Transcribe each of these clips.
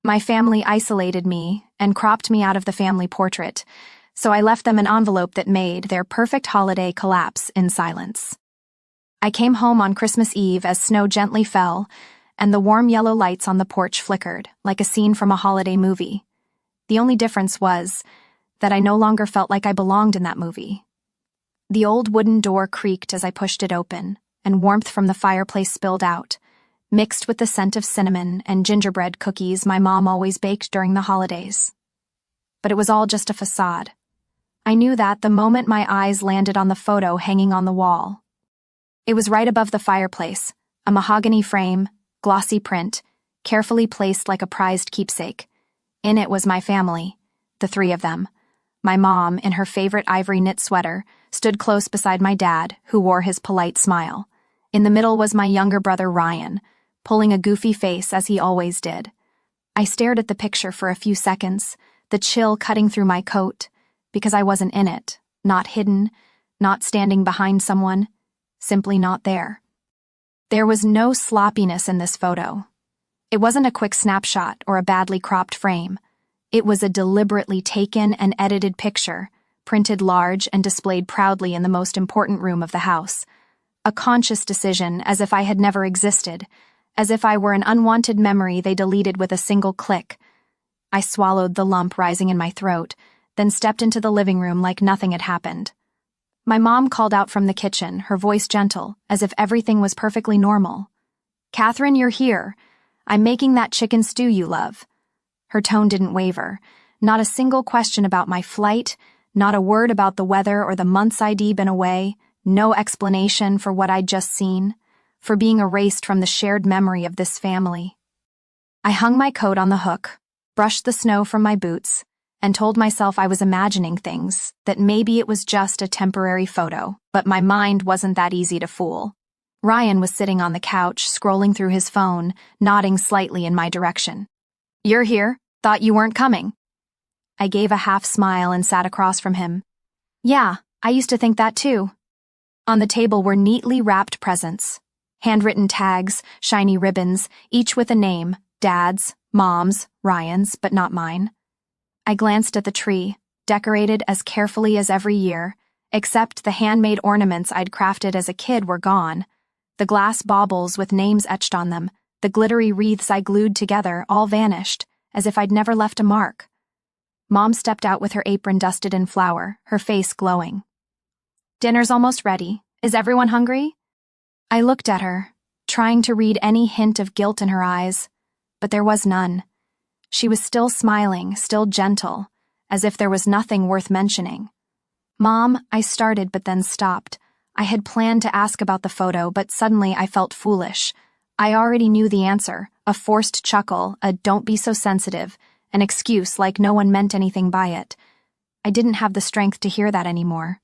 My family isolated me and cropped me out of the family portrait, so I left them an envelope that made their perfect holiday collapse in silence. I came home on Christmas Eve as snow gently fell, and the warm yellow lights on the porch flickered, like a scene from a holiday movie. The only difference was that I no longer felt like I belonged in that movie. The old wooden door creaked as I pushed it open, and warmth from the fireplace spilled out, mixed with the scent of cinnamon and gingerbread cookies my mom always baked during the holidays. But it was all just a facade. I knew that the moment my eyes landed on the photo hanging on the wall. It was right above the fireplace, a mahogany frame, glossy print, carefully placed like a prized keepsake. In it was my family, the three of them. My mom, in her favorite ivory knit sweater, stood close beside my dad, who wore his polite smile. In the middle was my younger brother Ryan, pulling a goofy face as he always did. I stared at the picture for a few seconds, the chill cutting through my coat, because I wasn't in it, not hidden, not standing behind someone, simply not there. There was no sloppiness in this photo. It wasn't a quick snapshot or a badly cropped frame. It was a deliberately taken and edited picture, printed large and displayed proudly in the most important room of the house. A conscious decision, as if I had never existed, as if I were an unwanted memory they deleted with a single click. I swallowed the lump rising in my throat, then stepped into the living room like nothing had happened. My mom called out from the kitchen, her voice gentle, as if everything was perfectly normal. "Catherine, you're here. I'm making that chicken stew you love." Her tone didn't waver. Not a single question about my flight, not a word about the weather or the months I'd been away, no explanation for what I'd just seen, for being erased from the shared memory of this family. I hung my coat on the hook, brushed the snow from my boots, and told myself I was imagining things, that maybe it was just a temporary photo, but my mind wasn't that easy to fool. Ryan was sitting on the couch, scrolling through his phone, nodding slightly in my direction. "You're here? Thought you weren't coming." I gave a half smile and sat across from him. "Yeah, I used to think that too." On the table were neatly wrapped presents. Handwritten tags, shiny ribbons, each with a name, Dad's, Mom's, Ryan's, but not mine. I glanced at the tree, decorated as carefully as every year, except the handmade ornaments I'd crafted as a kid were gone. The glass baubles with names etched on them, the glittery wreaths I glued together, all vanished, as if I'd never left a mark. Mom stepped out with her apron dusted in flour, her face glowing. "Dinner's almost ready. Is everyone hungry?" I looked at her, trying to read any hint of guilt in her eyes, but there was none. She was still smiling, still gentle, as if there was nothing worth mentioning. "Mom," I started but then stopped. I had planned to ask about the photo, but suddenly I felt foolish. I already knew the answer, a forced chuckle, a "don't be so sensitive," an excuse like no one meant anything by it. I didn't have the strength to hear that anymore.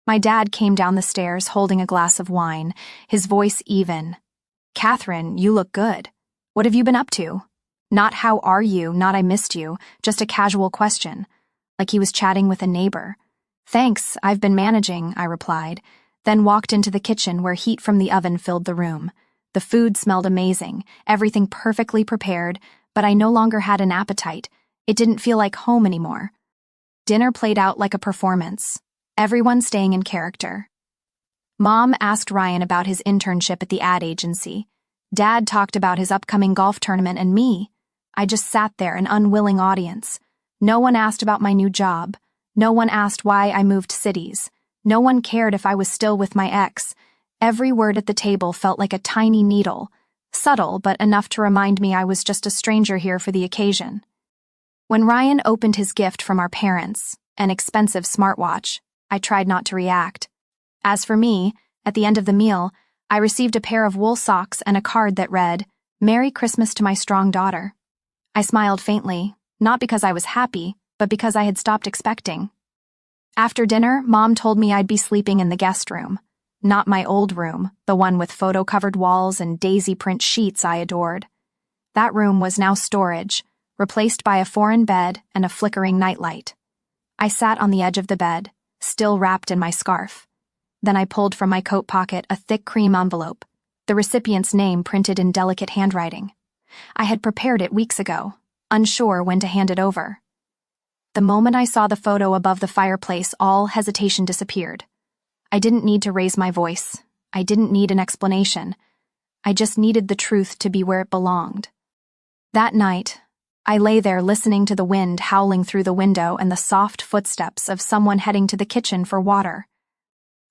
My dad came down the stairs holding a glass of wine, his voice even. "Catherine, you look good. What have you been up to?" Not "how are you," not "I missed you," just a casual question, like he was chatting with a neighbor. "Thanks, I've been managing," I replied, then walked into the kitchen where heat from the oven filled the room. The food smelled amazing, everything perfectly prepared, but I no longer had an appetite. It didn't feel like home anymore. Dinner played out like a performance, everyone staying in character. Mom asked Ryan about his internship at the ad agency. Dad talked about his upcoming golf tournament, and me, I just sat there, an unwilling audience. No one asked about my new job. No one asked why I moved cities. No one cared if I was still with my ex. Every word at the table felt like a tiny needle, subtle but enough to remind me I was just a stranger here for the occasion. When Ryan opened his gift from our parents, an expensive smartwatch, I tried not to react. As for me, at the end of the meal, I received a pair of wool socks and a card that read, "Merry Christmas to my strong daughter." I smiled faintly, not because I was happy, but because I had stopped expecting. After dinner, Mom told me I'd be sleeping in the guest room. Not my old room, the one with photo-covered walls and daisy print sheets I adored. That room was now storage, replaced by a foreign bed and a flickering nightlight. I sat on the edge of the bed, still wrapped in my scarf. Then I pulled from my coat pocket a thick cream envelope, the recipient's name printed in delicate handwriting. I had prepared it weeks ago, unsure when to hand it over. The moment I saw the photo above the fireplace, all hesitation disappeared. I didn't need to raise my voice. I didn't need an explanation. I just needed the truth to be where it belonged. That night, I lay there listening to the wind howling through the window and the soft footsteps of someone heading to the kitchen for water.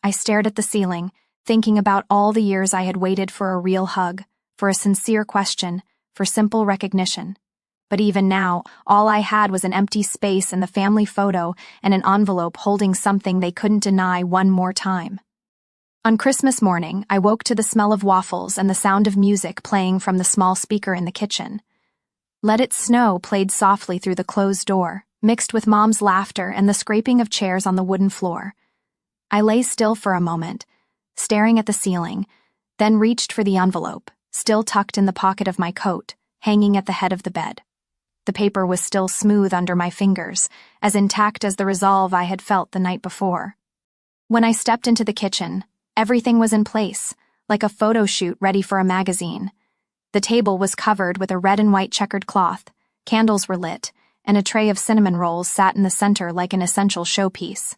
I stared at the ceiling, thinking about all the years I had waited for a real hug, for a sincere question, for simple recognition. But even now, all I had was an empty space in the family photo and an envelope holding something they couldn't deny one more time. On Christmas morning, I woke to the smell of waffles and the sound of music playing from the small speaker in the kitchen. Let It Snow played softly through the closed door, mixed with Mom's laughter and the scraping of chairs on the wooden floor. I lay still for a moment, staring at the ceiling, then reached for the envelope, still tucked in the pocket of my coat, hanging at the head of the bed. The paper was still smooth under my fingers, as intact as the resolve I had felt the night before. When I stepped into the kitchen, everything was in place, like a photo shoot ready for a magazine. The table was covered with a red and white checkered cloth, candles were lit, and a tray of cinnamon rolls sat in the center like an essential showpiece.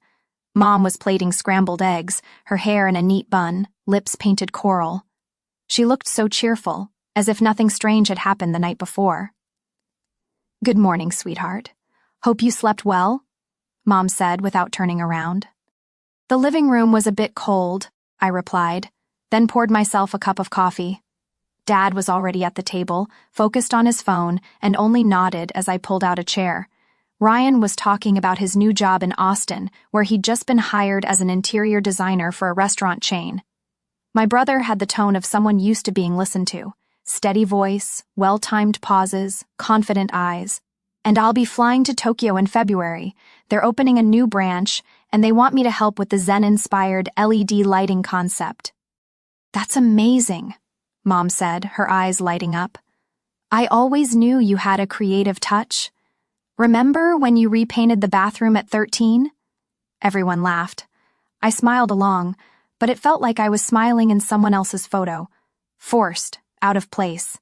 Mom was plating scrambled eggs, her hair in a neat bun, lips painted coral. She looked so cheerful, as if nothing strange had happened the night before. "Good morning, sweetheart. Hope you slept well," Mom said without turning around. "The living room was a bit cold," I replied, then poured myself a cup of coffee. Dad was already at the table, focused on his phone, and only nodded as I pulled out a chair. Ryan was talking about his new job in Austin, where he'd just been hired as an interior designer for a restaurant chain. My brother had the tone of someone used to being listened to. Steady voice, well-timed pauses, confident eyes. "And I'll be flying to Tokyo in February. They're opening a new branch, and they want me to help with the Zen-inspired LED lighting concept." "That's amazing," Mom said, her eyes lighting up. "I always knew you had a creative touch. Remember when you repainted the bathroom at 13? Everyone laughed. I smiled along, but it felt like I was smiling in someone else's photo. Forced. Out of place.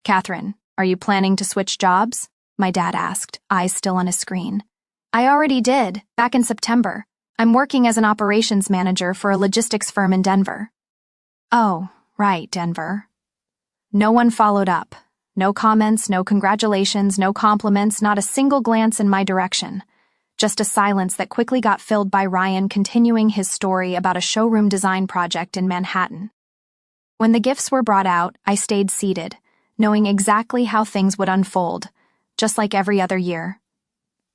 "Catherine, are you planning to switch jobs?" my dad asked, eyes still on his screen. "I already did, back in September. I'm working as an operations manager for a logistics firm in Denver." "Oh, right, Denver." No one followed up. No comments, no congratulations, no compliments, not a single glance in my direction. Just a silence that quickly got filled by Ryan continuing his story about a showroom design project in Manhattan. When the gifts were brought out, I stayed seated, knowing exactly how things would unfold, just like every other year.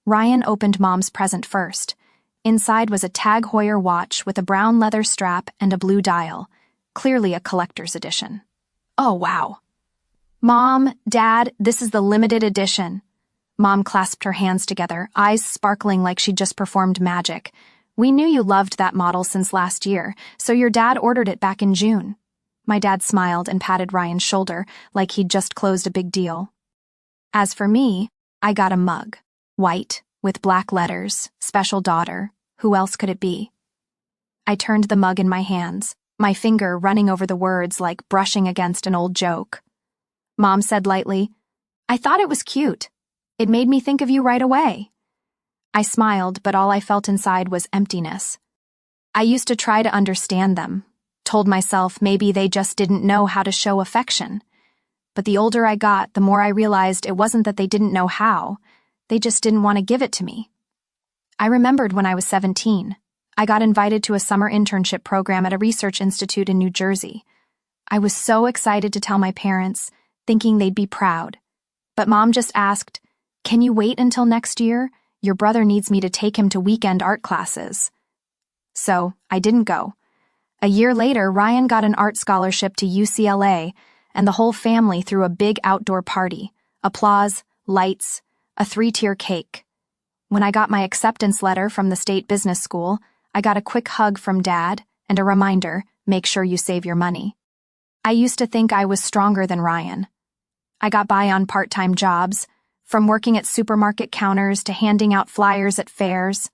Ryan opened Mom's present first. Inside was a Tag Heuer watch with a brown leather strap and a blue dial, clearly a collector's edition. "Oh, wow." "Mom, Dad, this is the limited edition." Mom clasped her hands together, eyes sparkling like she'd just performed magic. "We knew you loved that model since last year, so your dad ordered it back in June." My dad smiled and patted Ryan's shoulder like he'd just closed a big deal. As for me, I got a mug. White, with black letters, "Special Daughter." Who else could it be? I turned the mug in my hands, my finger running over the words like brushing against an old joke. Mom said lightly, "I thought it was cute. It made me think of you right away." I smiled, but all I felt inside was emptiness. I used to try to understand them. Told myself maybe they just didn't know how to show affection. But the older I got, the more I realized it wasn't that they didn't know how, they just didn't want to give it to me. I remembered when I was 17. I got invited to a summer internship program at a research institute in New Jersey. I was so excited to tell my parents, thinking they'd be proud. But Mom just asked, "Can you wait until next year? Your brother needs me to take him to weekend art classes." So I didn't go. A year later, Ryan got an art scholarship to UCLA, and the whole family threw a big outdoor party. Applause, lights, a 3-tier cake. When I got my acceptance letter from the state business school, I got a quick hug from Dad and a reminder, make sure you save your money. I used to think I was stronger than Ryan. I got by on part-time jobs, from working at supermarket counters to handing out flyers at fairs.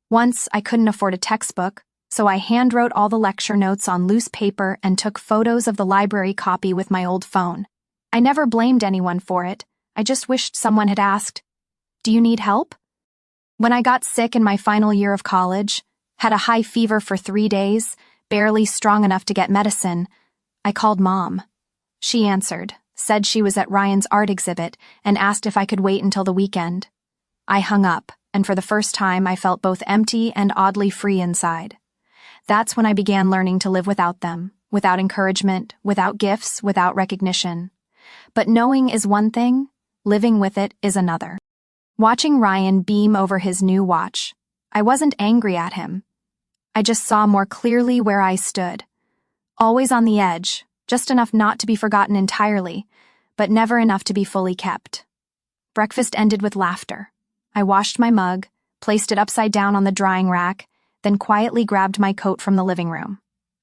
Once, I couldn't afford a textbook, so I handwrote all the lecture notes on loose paper and took photos of the library copy with my old phone. I never blamed anyone for it. I just wished someone had asked, "Do you need help?" When I got sick in my final year of college, had a high fever for 3 days, barely strong enough to get medicine, I called Mom. She answered, said she was at Ryan's art exhibit, and asked if I could wait until the weekend. I hung up, and for the first time I felt both empty and oddly free inside. That's when I began learning to live without them, without encouragement, without gifts, without recognition. But knowing is one thing, living with it is another. Watching Ryan beam over his new watch, I wasn't angry at him. I just saw more clearly where I stood. Always on the edge, just enough not to be forgotten entirely, but never enough to be fully kept. Breakfast ended with laughter. I washed my mug, placed it upside down on the drying rack, then quietly grabbed my coat from the living room.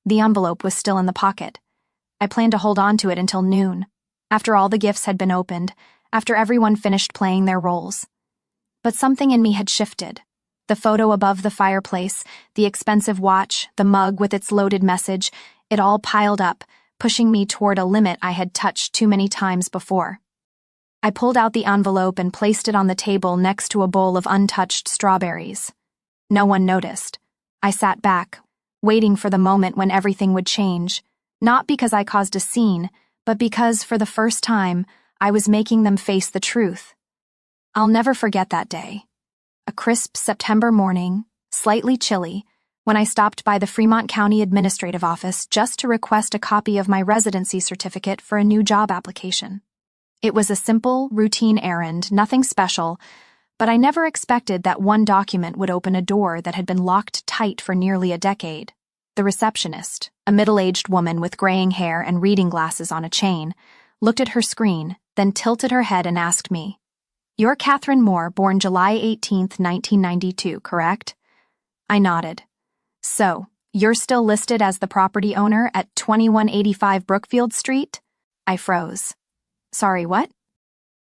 The envelope was still in the pocket. I planned to hold on to it until noon, after all the gifts had been opened, after everyone finished playing their roles. But something in me had shifted. The photo above the fireplace, the expensive watch, the mug with its loaded message, it all piled up, pushing me toward a limit I had touched too many times before. I pulled out the envelope and placed it on the table next to a bowl of untouched strawberries. No one noticed. I sat back, waiting for the moment when everything would change, not because I caused a scene, but because, for the first time, I was making them face the truth. I'll never forget that day. A crisp September morning, slightly chilly, when I stopped by the Fremont County Administrative Office just to request a copy of my residency certificate for a new job application. It was a simple, routine errand, nothing special, but I never expected that one document would open a door that had been locked tight for nearly a decade. The receptionist, a middle-aged woman with graying hair and reading glasses on a chain, looked at her screen, then tilted her head and asked me, "You're Catherine Moore, born July 18th, 1992, correct?" I nodded. "So, you're still listed as the property owner at 2185 Brookfield Street?" I froze. "Sorry, what?"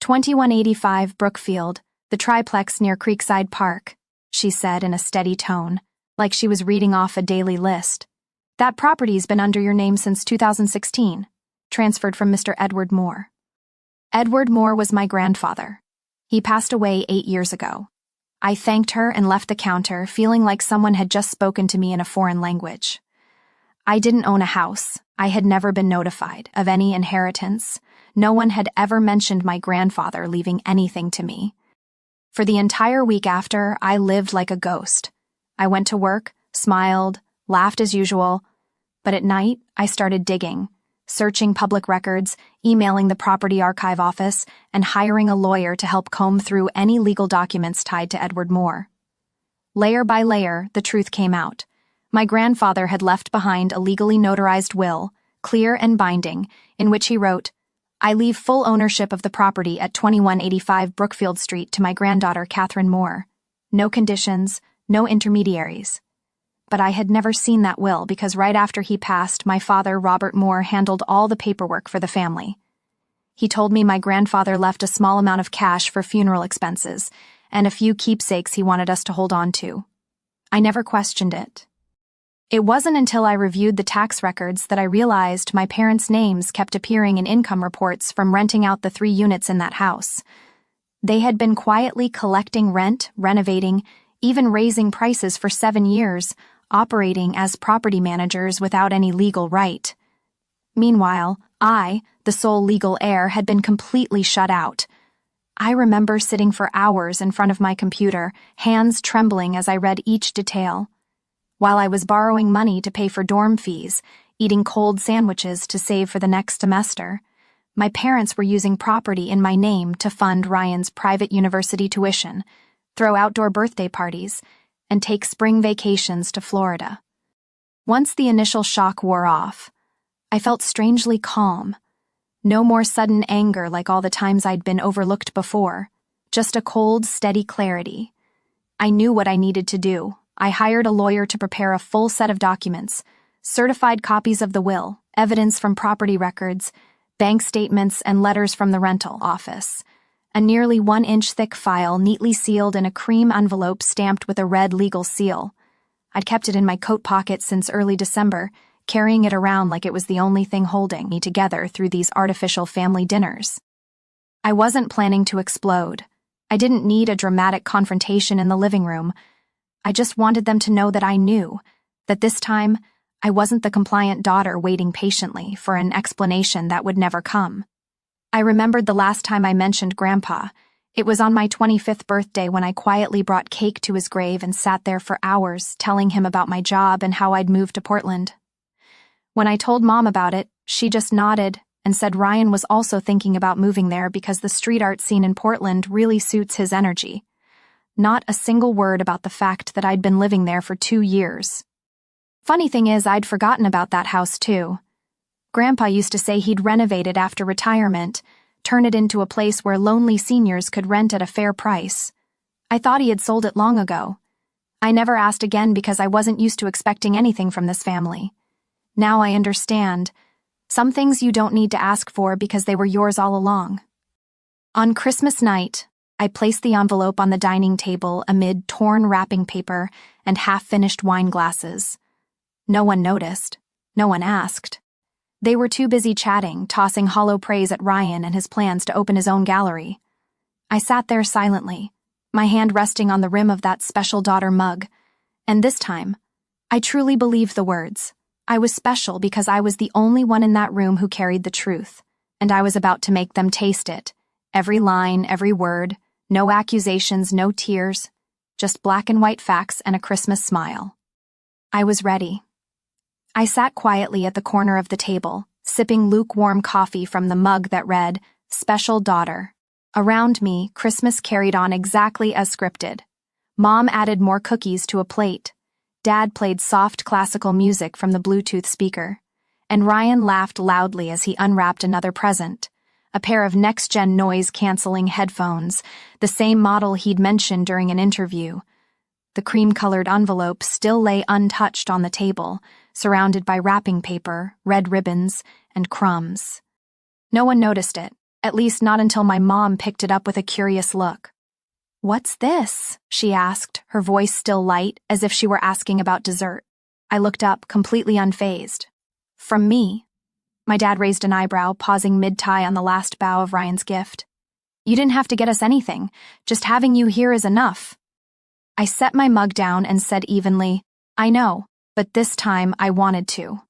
2185 Brookfield, the triplex near Creekside Park, she said in a steady tone, like she was reading off a daily list. "That property's been under your name since 2016, transferred from Mr. Edward Moore." Edward Moore was my grandfather. He passed away 8 years ago. I thanked her and left the counter, feeling like someone had just spoken to me in a foreign language. I didn't own a house. I had never been notified of any inheritance. No one had ever mentioned my grandfather leaving anything to me. For the entire week after, I lived like a ghost. I went to work, smiled, laughed as usual, but at night, I started digging, searching public records, emailing the property archive office, and hiring a lawyer to help comb through any legal documents tied to Edward Moore. Layer by layer, the truth came out. My grandfather had left behind a legally notarized will, clear and binding, in which he wrote, "I leave full ownership of the property at 2185 Brookfield Street to my granddaughter Catherine Moore. No conditions, no intermediaries." But I had never seen that will because right after he passed, my father, Robert Moore, handled all the paperwork for the family. He told me my grandfather left a small amount of cash for funeral expenses and a few keepsakes he wanted us to hold on to. I never questioned it. It wasn't until I reviewed the tax records that I realized my parents' names kept appearing in income reports from renting out the 3 units in that house. They had been quietly collecting rent, renovating, even raising prices for 7 years, operating as property managers without any legal right. Meanwhile, I, the sole legal heir, had been completely shut out. I remember sitting for hours in front of my computer, hands trembling as I read each detail. While I was borrowing money to pay for dorm fees, eating cold sandwiches to save for the next semester, my parents were using property in my name to fund Ryan's private university tuition, throw outdoor birthday parties, and take spring vacations to Florida. Once the initial shock wore off, I felt strangely calm. No more sudden anger like all the times I'd been overlooked before, just a cold, steady clarity. I knew what I needed to do. I hired a lawyer to prepare a full set of documents, certified copies of the will, evidence from property records, bank statements, and letters from the rental office. A nearly 1-inch thick file neatly sealed in a cream envelope stamped with a red legal seal. I'd kept it in my coat pocket since early December, carrying it around like it was the only thing holding me together through these artificial family dinners. I wasn't planning to explode. I didn't need a dramatic confrontation in the living room. I just wanted them to know that I knew, that this time, I wasn't the compliant daughter waiting patiently for an explanation that would never come. I remembered the last time I mentioned Grandpa. It was on my 25th birthday when I quietly brought cake to his grave and sat there for hours telling him about my job and how I'd moved to Portland. When I told Mom about it, she just nodded and said Ryan was also thinking about moving there because the street art scene in Portland really suits his energy. Not a single word about the fact that I'd been living there for 2 years. Funny thing is, I'd forgotten about that house too. Grandpa used to say he'd renovate it after retirement, turn it into a place where lonely seniors could rent at a fair price. I thought he had sold it long ago. I never asked again because I wasn't used to expecting anything from this family. Now I understand. Some things you don't need to ask for because they were yours all along. On Christmas night, I placed the envelope on the dining table amid torn wrapping paper and half-finished wine glasses. No one noticed. No one asked. They were too busy chatting, tossing hollow praise at Ryan and his plans to open his own gallery. I sat there silently, my hand resting on the rim of that special daughter mug, and this time, I truly believed the words. I was special because I was the only one in that room who carried the truth, and I was about to make them taste it. Every line, every word, no accusations, no tears, just black and white facts and a Christmas smile. I was ready. I sat quietly at the corner of the table, sipping lukewarm coffee from the mug that read, "Special Daughter." Around me, Christmas carried on exactly as scripted. Mom added more cookies to a plate. Dad played soft classical music from the Bluetooth speaker, and Ryan laughed loudly as he unwrapped another present, a pair of next-gen noise-canceling headphones, the same model he'd mentioned during an interview. The cream-colored envelope still lay untouched on the table, surrounded by wrapping paper, red ribbons, and crumbs. No one noticed it, at least not until my mom picked it up with a curious look. "What's this?" she asked, her voice still light, as if she were asking about dessert. I looked up, completely unfazed. "From me." My dad raised an eyebrow, pausing mid-tie on the last bough of Ryan's gift. "You didn't have to get us anything. Just having you here is enough." I set my mug down and said evenly, "I know, but this time I wanted to."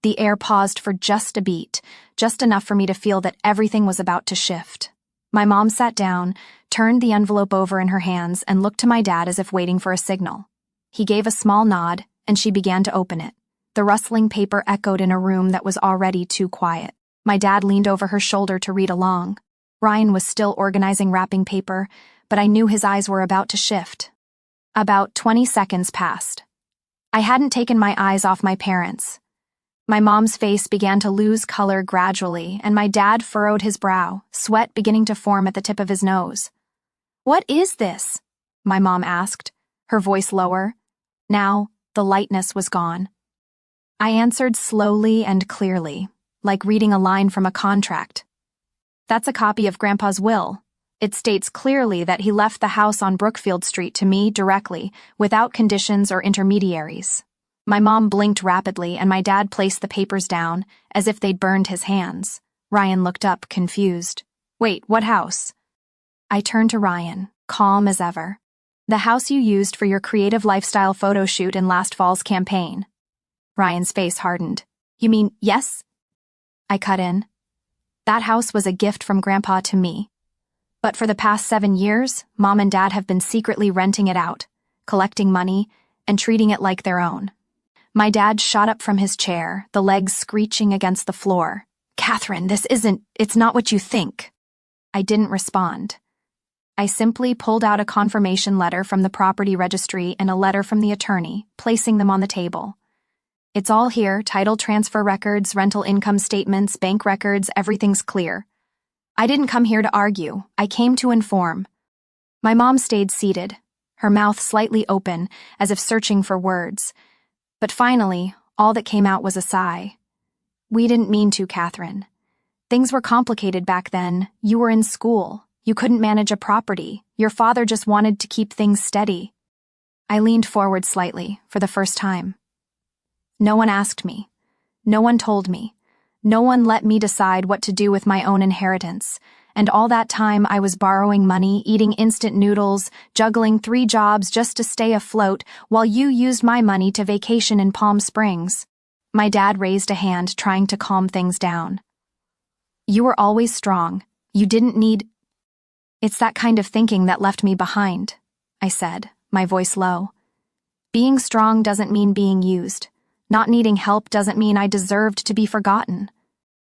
The air paused for just a beat, just enough for me to feel that everything was about to shift. My mom sat down, turned the envelope over in her hands, and looked to my dad as if waiting for a signal. He gave a small nod, and she began to open it. The rustling paper echoed in a room that was already too quiet. My dad leaned over her shoulder to read along. Ryan was still organizing wrapping paper, but I knew his eyes were about to shift. About 20 seconds passed. I hadn't taken my eyes off my parents. My mom's face began to lose color gradually, and my dad furrowed his brow, sweat beginning to form at the tip of his nose. "What is this?" my mom asked, her voice lower. Now, the lightness was gone. I answered slowly and clearly, like reading a line from a contract. "That's a copy of Grandpa's will. It states clearly that he left the house on Brookfield Street to me directly, without conditions or intermediaries." My mom blinked rapidly, and my dad placed the papers down, as if they'd burned his hands. Ryan looked up, confused. "Wait, what house?" I turned to Ryan, calm as ever. "The house you used for your creative lifestyle photo shoot in last fall's campaign." Ryan's face hardened. "You mean, yes?" I cut in. "That house was a gift from Grandpa to me. But for the past 7 years, Mom and Dad have been secretly renting it out, collecting money, and treating it like their own." My dad shot up from his chair, the legs screeching against the floor. "Catherine, it's not what you think." I didn't respond. I simply pulled out a confirmation letter from the property registry and a letter from the attorney, placing them on the table. "It's all here, title transfer records, rental income statements, bank records, everything's clear. I didn't come here to argue, I came to inform." My mom stayed seated, her mouth slightly open, as if searching for words. But finally, all that came out was a sigh. "We didn't mean to, Catherine. Things were complicated back then. You were in school. You couldn't manage a property. Your father just wanted to keep things steady." I leaned forward slightly, for the first time. No one asked me. No one told me. No one let me decide what to do with my own inheritance, and all that time I was borrowing money, eating instant noodles, juggling 3 jobs just to stay afloat while you used my money to vacation in Palm Springs. My dad raised a hand, trying to calm things down. You were always strong. You didn't need... It's that kind of thinking that left me behind, I said, my voice low. Being strong doesn't mean being used. Not needing help doesn't mean I deserved to be forgotten.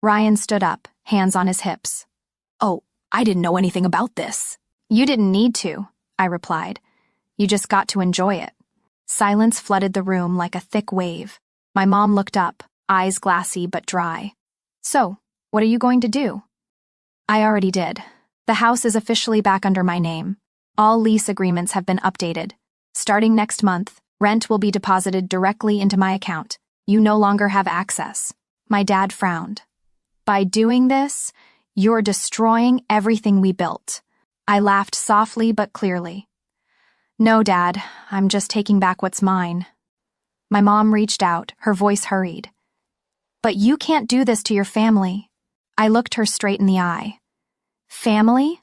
Ryan stood up, hands on his hips. Oh, I didn't know anything about this. You didn't need to, I replied. You just got to enjoy it. Silence flooded the room like a thick wave. My mom looked up, eyes glassy but dry. So, what are you going to do? I already did. The house is officially back under my name. All lease agreements have been updated. Starting next month, rent will be deposited directly into my account. You no longer have access. My dad frowned. By doing this, you're destroying everything we built. I laughed softly but clearly. No, Dad, I'm just taking back what's mine. My mom reached out, her voice hurried. But you can't do this to your family. I looked her straight in the eye. Family?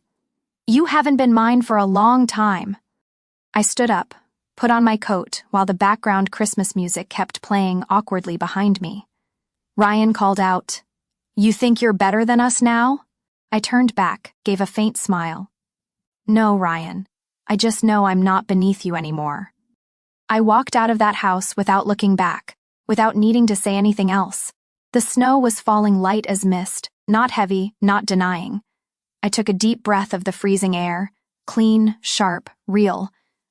You haven't been mine for a long time. I stood up, put on my coat while the background Christmas music kept playing awkwardly behind me. Ryan called out, You think you're better than us now? I turned back, gave a faint smile. No, Ryan. I just know I'm not beneath you anymore. I walked out of that house without looking back, without needing to say anything else. The snow was falling light as mist, not heavy, not denying. I took a deep breath of the freezing air, clean, sharp, real.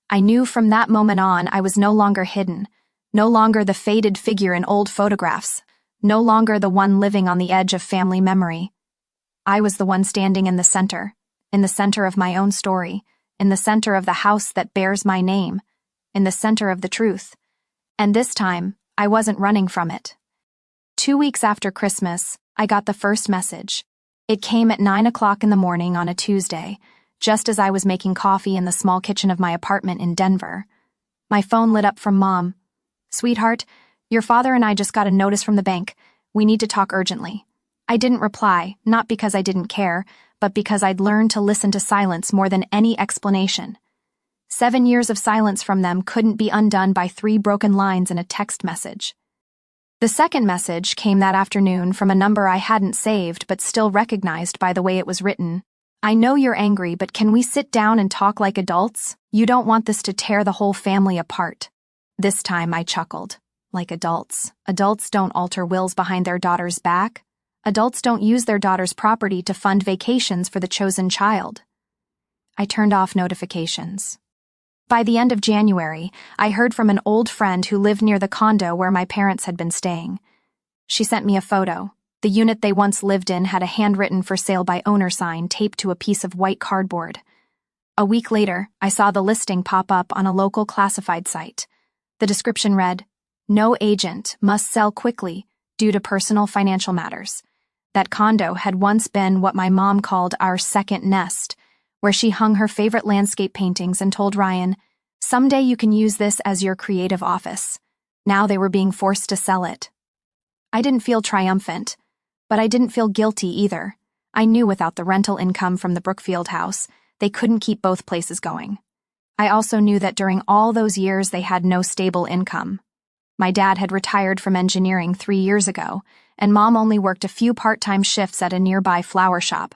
I knew from that moment on I was no longer hidden, no longer the faded figure in old photographs, no longer the one living on the edge of family memory. I was the one standing in the center of my own story, in the center of the house that bears my name, in the center of the truth. And this time, I wasn't running from it. 2 weeks after Christmas, I got the first message. It came at 9 o'clock in the morning on a Tuesday, just as I was making coffee in the small kitchen of my apartment in Denver. My phone lit up from Mom. Sweetheart, your father and I just got a notice from the bank. We need to talk urgently. I didn't reply, not because I didn't care, but because I'd learned to listen to silence more than any explanation. 7 years of silence from them couldn't be undone by 3 broken lines in a text message. The second message came that afternoon from a number I hadn't saved but still recognized by the way it was written. I know you're angry, but can we sit down and talk like adults? You don't want this to tear the whole family apart. This time I chuckled. Like adults. Adults don't alter wills behind their daughter's back. Adults don't use their daughter's property to fund vacations for the chosen child. I turned off notifications. By the end of January, I heard from an old friend who lived near the condo where my parents had been staying. She sent me a photo. The unit they once lived in had a handwritten for sale by owner sign taped to a piece of white cardboard. A week later, I saw the listing pop up on a local classified site. The description read, No agent, must sell quickly due to personal financial matters. That condo had once been what my mom called our second nest, where she hung her favorite landscape paintings and told Ryan, Someday you can use this as your creative office. Now they were being forced to sell it. I didn't feel triumphant, but I didn't feel guilty either. I knew without the rental income from the Brookfield house, they couldn't keep both places going. I also knew that during all those years they had no stable income. My dad had retired from engineering 3 years ago, and Mom only worked a few part-time shifts at a nearby flower shop.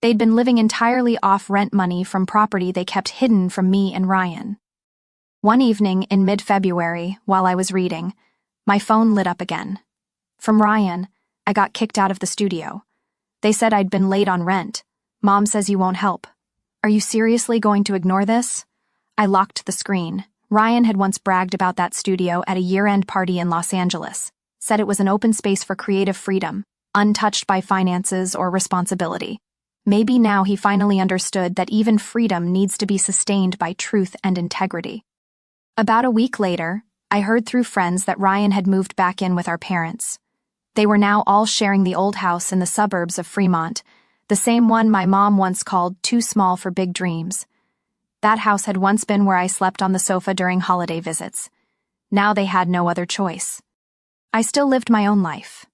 They'd been living entirely off rent money from property they kept hidden from me and Ryan. One evening in mid-February, while I was reading, my phone lit up again. From Ryan, I got kicked out of the studio. They said I'd been late on rent. Mom says you won't help. Are you seriously going to ignore this? I locked the screen. Ryan had once bragged about that studio at a year-end party in Los Angeles, said it was an open space for creative freedom, untouched by finances or responsibility. Maybe now he finally understood that even freedom needs to be sustained by truth and integrity. About a week later, I heard through friends that Ryan had moved back in with our parents. They were now all sharing the old house in the suburbs of Fremont, the same one my mom once called too small for big dreams. That house had once been where I slept on the sofa during holiday visits. Now they had no other choice. I still lived my own life.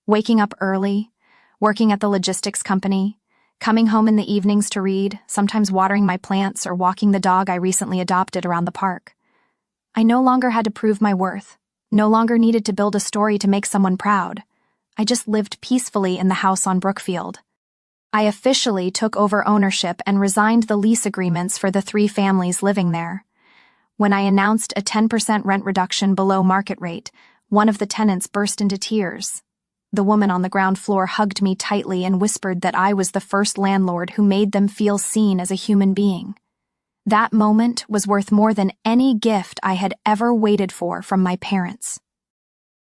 Waking up early, working at the logistics company, Coming home in the evenings to read, sometimes watering my plants or walking the dog I recently adopted around the park. I no longer had to prove my worth, no longer needed to build a story to make someone proud. I just lived peacefully in the house on Brookfield. I officially took over ownership and resigned the lease agreements for the 3 families living there. When I announced a 10% rent reduction below market rate, one of the tenants burst into tears. The woman on the ground floor hugged me tightly and whispered that I was the first landlord who made them feel seen as a human being. That moment was worth more than any gift I had ever waited for from my parents.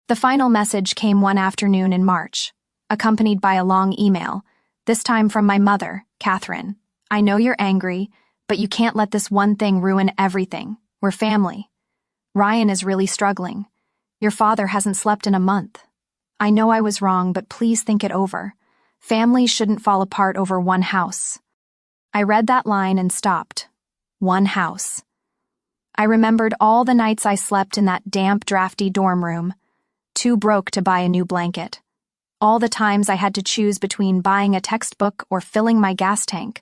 The final message came one afternoon in March, accompanied by a long email, this time from my mother, Catherine. I know you're angry, but you can't let this one thing ruin everything. We're family. Ryan is really struggling. Your father hasn't slept in a month. I know I was wrong, but please think it over. Families shouldn't fall apart over one house. I read that line and stopped. One house. I remembered all the nights I slept in that damp, drafty dorm room, too broke to buy a new blanket. All the times I had to choose between buying a textbook or filling my gas tank.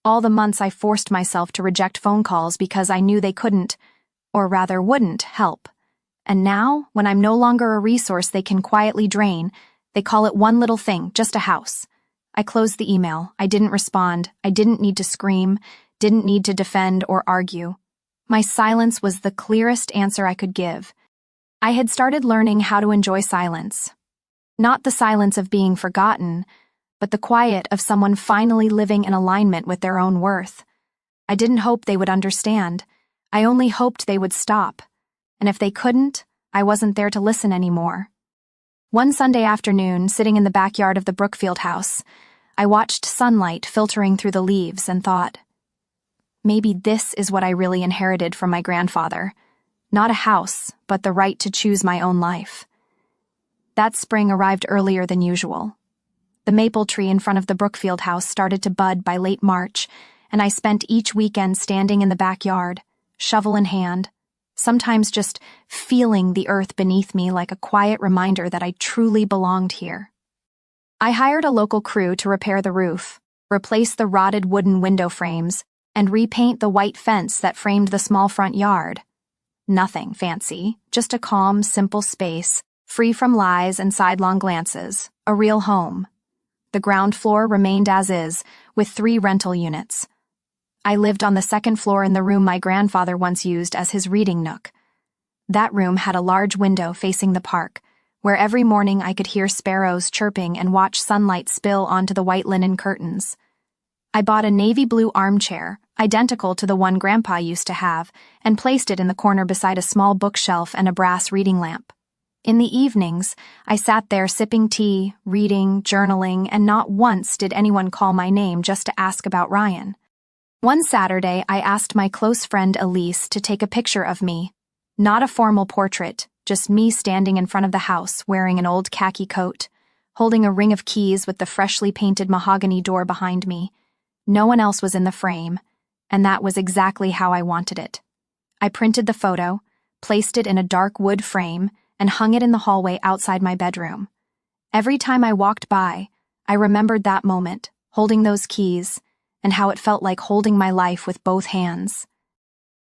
All the months I forced myself to reject phone calls because I knew they couldn't, or rather wouldn't, help. And now, when I'm no longer a resource they can quietly drain, they call it one little thing, just a house. I closed the email. I didn't respond. I didn't need to scream, didn't need to defend or argue. My silence was the clearest answer I could give. I had started learning how to enjoy silence. Not the silence of being forgotten, but the quiet of someone finally living in alignment with their own worth. I didn't hope they would understand. I only hoped they would stop. And if they couldn't, I wasn't there to listen anymore. One Sunday afternoon, sitting in the backyard of the Brookfield house, I watched sunlight filtering through the leaves and thought, maybe this is what I really inherited from my grandfather. Not a house, but the right to choose my own life. That spring arrived earlier than usual. The maple tree in front of the Brookfield house started to bud by late March, and I spent each weekend standing in the backyard, shovel in hand, sometimes just feeling the earth beneath me like a quiet reminder that I truly belonged here. I hired a local crew to repair the roof, replace the rotted wooden window frames, and repaint the white fence that framed the small front yard. Nothing fancy, just a calm, simple space, free from lies and sidelong glances, a real home. The ground floor remained as is, with 3 rental units. I lived on the 2nd floor in the room my grandfather once used as his reading nook. That room had a large window facing the park, where every morning I could hear sparrows chirping and watch sunlight spill onto the white linen curtains. I bought a navy blue armchair, identical to the one Grandpa used to have, and placed it in the corner beside a small bookshelf and a brass reading lamp. In the evenings, I sat there sipping tea, reading, journaling, and not once did anyone call my name just to ask about Ryan. One Saturday, I asked my close friend Elise to take a picture of me. Not a formal portrait, just me standing in front of the house wearing an old khaki coat, holding a ring of keys with the freshly painted mahogany door behind me. No one else was in the frame, and that was exactly how I wanted it. I printed the photo, placed it in a dark wood frame, and hung it in the hallway outside my bedroom. Every time I walked by, I remembered that moment, holding those keys, and how it felt like holding my life with both hands.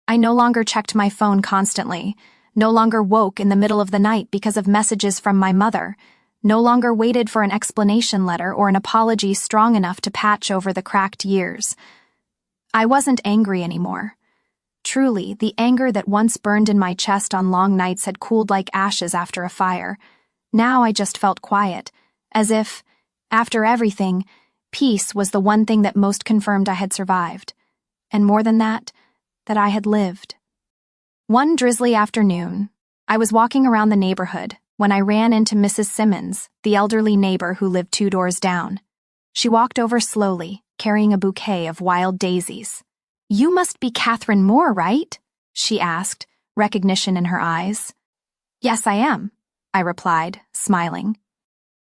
I no longer checked my phone constantly, no longer woke in the middle of the night because of messages from my mother, no longer waited for an explanation letter or an apology strong enough to patch over the cracked years. I wasn't angry anymore. Truly, the anger that once burned in my chest on long nights had cooled like ashes after a fire. Now I just felt quiet, as if, after everything, peace was the one thing that most confirmed I had survived. And more than that I had lived. One drizzly afternoon, I was walking around the neighborhood when I ran into Mrs. Simmons, the elderly neighbor who lived 2 doors down. She walked over slowly, carrying a bouquet of wild daisies. "You must be Catherine Moore, right?" she asked, recognition in her eyes. "Yes, I am," I replied, smiling.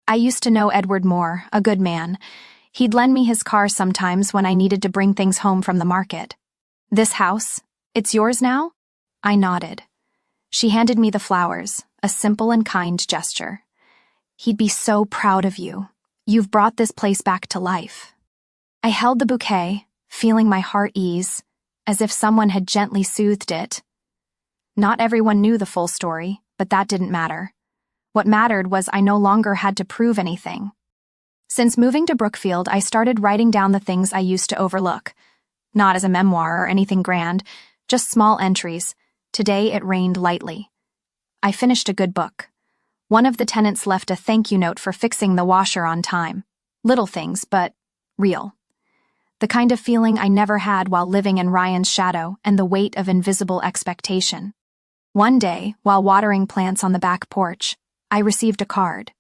I used to know Edward Moore, a good man. He'd lend me his car sometimes when I needed to bring things home from the market. "This house, it's yours now?" I nodded. She handed me the flowers, a simple and kind gesture. "He'd be so proud of you. You've brought this place back to life." I held the bouquet, feeling my heart ease, as if someone had gently soothed it. Not everyone knew the full story, but that didn't matter. What mattered was I no longer had to prove anything. Since moving to Brookfield, I started writing down the things I used to overlook. Not as a memoir or anything grand, just small entries. Today it rained lightly. I finished a good book. One of the tenants left a thank you note for fixing the washer on time. Little things, but real. The kind of feeling I never had while living in Ryan's shadow and the weight of invisible expectation. One day, while watering plants on the back porch, I received a card.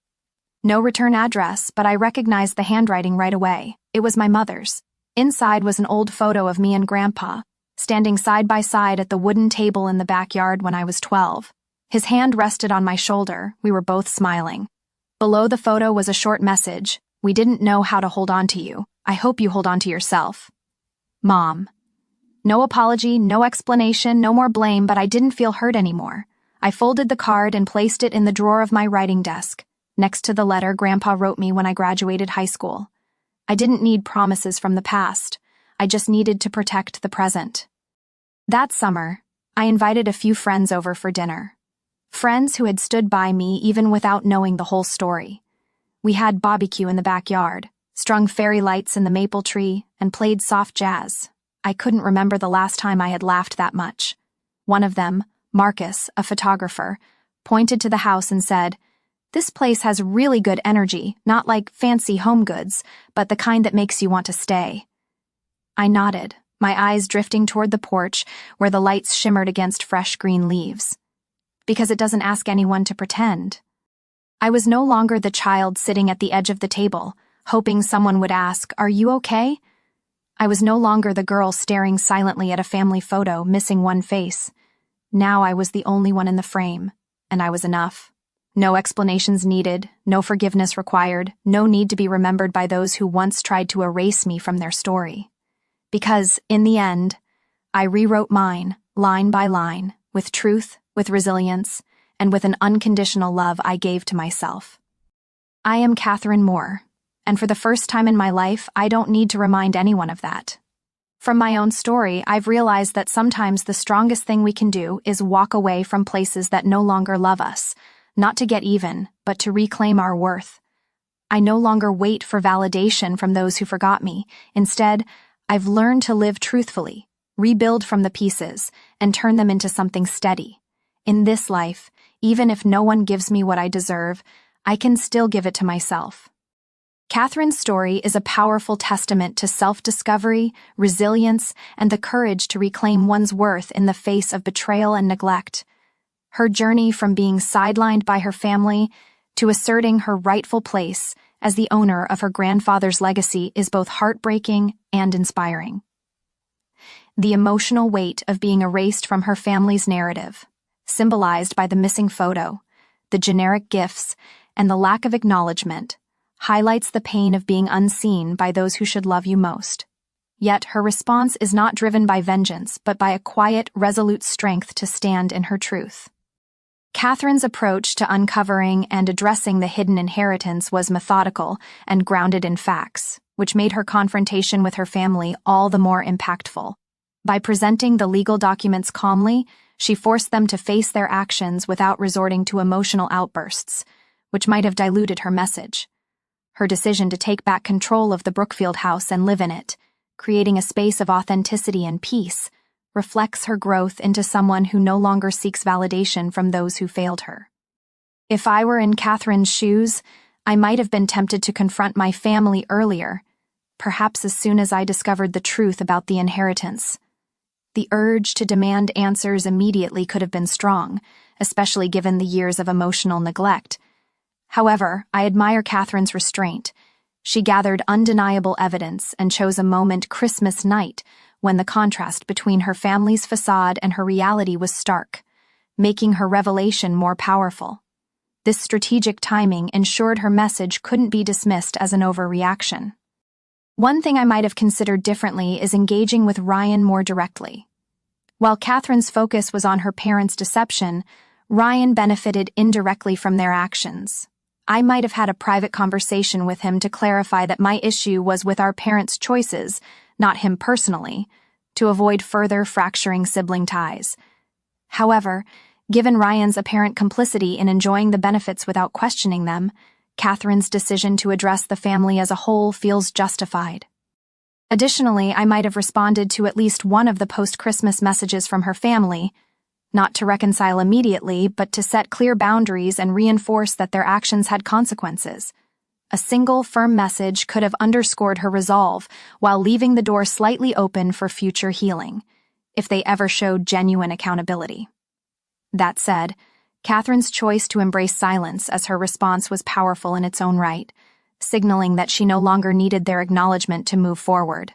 No return address, but I recognized the handwriting right away. It was my mother's. Inside was an old photo of me and Grandpa, standing side by side at the wooden table in the backyard when I was 12. His hand rested on my shoulder. We were both smiling. Below the photo was a short message. "We didn't know how to hold on to you. I hope you hold on to yourself. Mom." No apology, no explanation, no more blame, but I didn't feel hurt anymore. I folded the card and placed it in the drawer of my writing desk, next to the letter Grandpa wrote me when I graduated high school. I didn't need promises from the past. I just needed to protect the present. That summer, I invited a few friends over for dinner. Friends who had stood by me even without knowing the whole story. We had barbecue in the backyard, strung fairy lights in the maple tree, and played soft jazz. I couldn't remember the last time I had laughed that much. One of them, Marcus, a photographer, pointed to the house and said, "This place has really good energy, not like fancy home goods, but the kind that makes you want to stay." I nodded, my eyes drifting toward the porch where the lights shimmered against fresh green leaves. Because it doesn't ask anyone to pretend. I was no longer the child sitting at the edge of the table, hoping someone would ask, "Are you okay?" I was no longer the girl staring silently at a family photo, missing one face. Now I was the only one in the frame, and I was enough. No explanations needed, no forgiveness required, no need to be remembered by those who once tried to erase me from their story. Because, in the end, I rewrote mine, line by line, with truth, with resilience, and with an unconditional love I gave to myself. I am Catherine Moore, and for the first time in my life, I don't need to remind anyone of that. From my own story, I've realized that sometimes the strongest thing we can do is walk away from places that no longer love us, not to get even, but to reclaim our worth. I no longer wait for validation from those who forgot me. Instead, I've learned to live truthfully, rebuild from the pieces, and turn them into something steady. In this life, even if no one gives me what I deserve, I can still give it to myself. Catherine's story is a powerful testament to self-discovery, resilience, and the courage to reclaim one's worth in the face of betrayal and neglect. Her journey from being sidelined by her family to asserting her rightful place as the owner of her grandfather's legacy is both heartbreaking and inspiring. The emotional weight of being erased from her family's narrative, symbolized by the missing photo, the generic gifts, and the lack of acknowledgement, highlights the pain of being unseen by those who should love you most. Yet her response is not driven by vengeance, but by a quiet, resolute strength to stand in her truth. Catherine's approach to uncovering and addressing the hidden inheritance was methodical and grounded in facts, which made her confrontation with her family all the more impactful. By presenting the legal documents calmly, she forced them to face their actions without resorting to emotional outbursts, which might have diluted her message. Her decision to take back control of the Brookfield house and live in it, creating a space of authenticity and peace, reflects her growth into someone who no longer seeks validation from those who failed her. If I were in Catherine's shoes, I might have been tempted to confront my family earlier, perhaps as soon as I discovered the truth about the inheritance. The urge to demand answers immediately could have been strong, especially given the years of emotional neglect. However, I admire Catherine's restraint. She gathered undeniable evidence and chose a moment Christmas night when the contrast between her family's facade and her reality was stark, making her revelation more powerful. This strategic timing ensured her message couldn't be dismissed as an overreaction. One thing I might have considered differently is engaging with Ryan more directly. While Catherine's focus was on her parents' deception, Ryan benefited indirectly from their actions. I might have had a private conversation with him to clarify that my issue was with our parents' choices, not him personally, to avoid further fracturing sibling ties. However, given Ryan's apparent complicity in enjoying the benefits without questioning them, Catherine's decision to address the family as a whole feels justified. Additionally, I might have responded to at least one of the post-Christmas messages from her family, not to reconcile immediately, but to set clear boundaries and reinforce that their actions had consequences. A single, firm message could have underscored her resolve while leaving the door slightly open for future healing, if they ever showed genuine accountability. That said, Catherine's choice to embrace silence as her response was powerful in its own right, signaling that she no longer needed their acknowledgement to move forward.